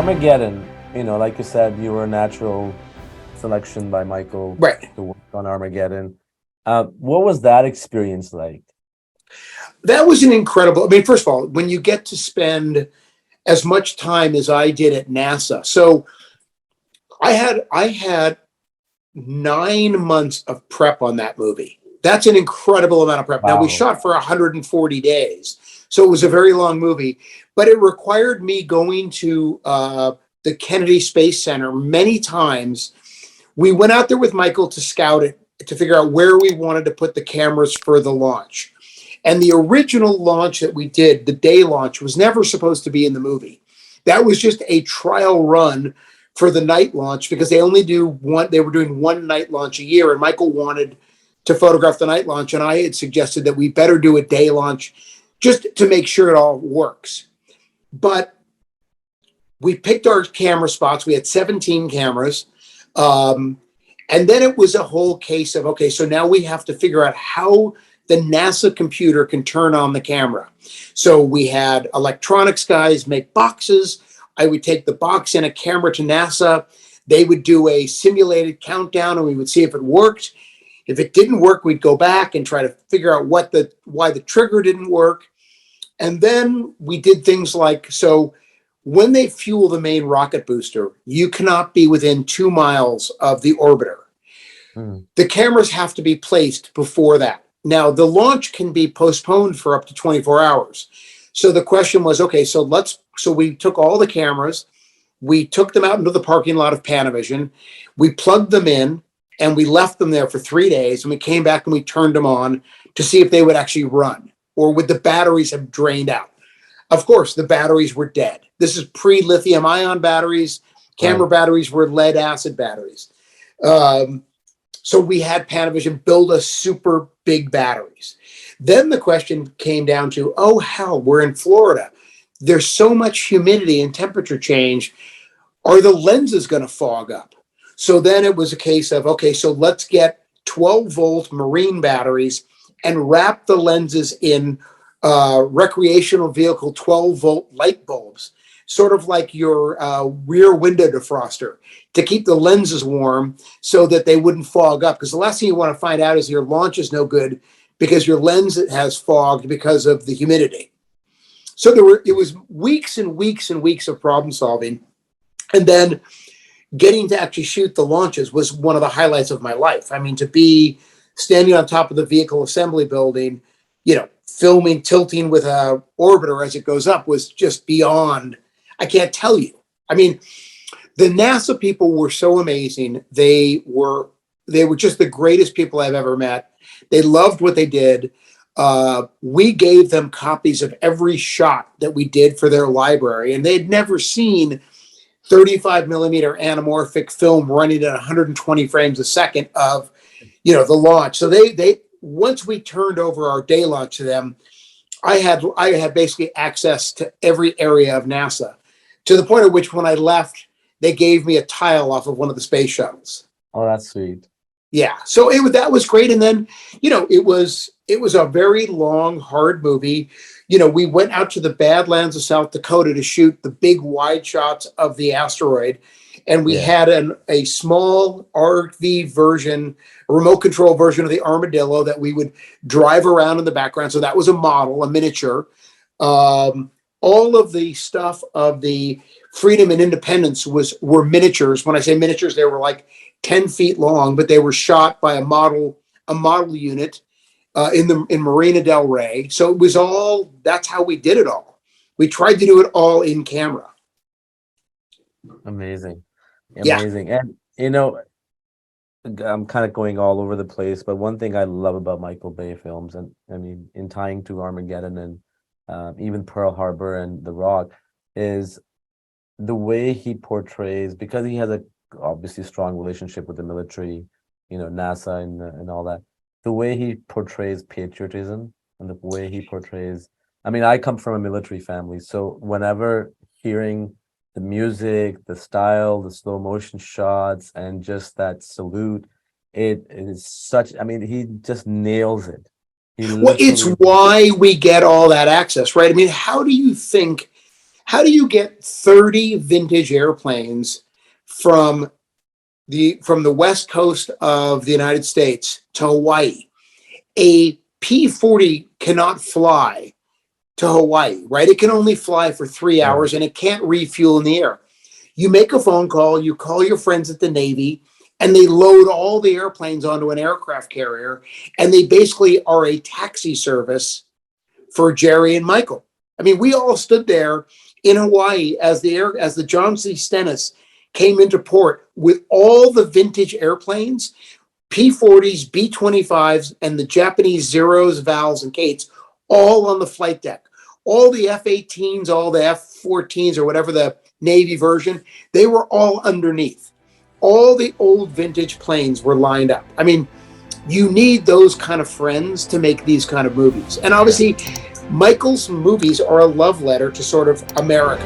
Armageddon, like you said, you were a natural selection by Michael Right. to work on Armageddon. What was that experience like? That was an incredible. I mean, first of all, when you get to spend as much time as I did at NASA, so I had 9 months of prep on that movie. That's an incredible amount of prep. Now we Wow. shot for 140 days, so it was a very long movie, but it required me going to the Kennedy Space Center many times. We went out there with Michael to scout it to figure out where we wanted to put the cameras for the launch. And the original launch that we did, the day launch, was never supposed to be in the movie. That was just a trial run for the night launch because they only do one, they were doing one night launch a year. And Michael wanted to photograph the night launch. And I had suggested that we better do a day launch just to make sure it all works. But we picked our camera spots. We had 17 cameras. And then it was a whole case of, okay, so now we have to figure out how the NASA computer can turn on the camera. So we had electronics guys make boxes. I would take the box and a camera to NASA. They would do a simulated countdown and we would see if it worked. If it didn't work, we'd go back and try to figure out why the trigger didn't work. And then we did things like, so when they fuel the main rocket booster, you cannot be within 2 miles of the orbiter. Hmm. The cameras have to be placed before that. Now, the launch can be postponed for up to 24 hours. So the question was, okay, so we took all the cameras, we took them out into the parking lot of Panavision, we plugged them in, and we left them there for 3 days, and we came back and we turned them on to see if they would actually run, or would the batteries have drained out. Of course, the batteries were dead. This is pre-lithium ion batteries. Right. Camera batteries were lead acid batteries. So we had Panavision build us super big batteries. Then the question came down to, oh, hell, we're in Florida. There's so much humidity and temperature change. Are the lenses going to fog up? So then it was a case of, okay, so let's get 12-volt marine batteries and wrap the lenses in recreational vehicle 12-volt light bulbs, sort of like your rear window defroster, to keep the lenses warm so that they wouldn't fog up. Because the last thing you want to find out is your launch is no good because your lens has fogged because of the humidity. So it was weeks and weeks and weeks of problem solving. And then getting to actually shoot the launches was one of the highlights of my life. I mean, to be standing on top of the vehicle assembly building, filming, tilting with a orbiter as it goes up was just beyond, I can't tell you. I mean, the NASA people were so amazing. They were just the greatest people I've ever met. They loved what they did. We gave them copies of every shot that we did for their library, and they'd never seen 35 millimeter anamorphic film running at 120 frames a second of, the launch. So they once we turned over our day launch to them, I had basically access to every area of NASA, to the point at which when I left, they gave me a tile off of one of the space shuttles. Oh, that's sweet. Yeah, so that was great. And then it was a very long, hard movie. We went out to the Badlands of South Dakota to shoot the big wide shots of the asteroid, and we Yeah. had a small RV version, a remote control version of the Armadillo that we would drive around in the background. So that was a model, a miniature. All of the stuff of the Freedom and Independence were miniatures. When I say miniatures, they were like 10 feet long, but they were shot by a model unit in Marina Del Rey. So it was all, that's how we did it all. We tried to do it all in camera. Amazing. Yeah. Amazing. And I'm kind of going all over the place, but one thing I love about Michael Bay films, and I mean, in tying to Armageddon and even Pearl Harbor and The Rock, is the way he portrays, because he has a obviously strong relationship with the military, NASA and all that. The way he portrays patriotism and the way he portrays, I mean, I come from a military family, so whenever hearing the music, the style, the slow motion shots, and just that salute, it is such, I mean, he just nails it. He Well, it's literally, why we get all that access, right? I mean, how do you think How do you get 30 vintage airplanes from the west coast of the United States to Hawaii? A P-40 cannot fly to Hawaii, right? It can only fly for 3 hours and it can't refuel in the air. You make a phone call, you call your friends at the Navy, and they load all the airplanes onto an aircraft carrier, and they basically are a taxi service for Jerry and Michael. I mean, we all stood there in Hawaii as the John C. Stennis came into port with all the vintage airplanes, P-40s, B-25s, and the Japanese Zeros, Vals, and Kates, all on the flight deck. All the F-18s, all the F-14s, or whatever the Navy version, they were all underneath. All the old vintage planes were lined up. I mean, you need those kind of friends to make these kind of movies. And obviously, Michael's movies are a love letter to sort of America.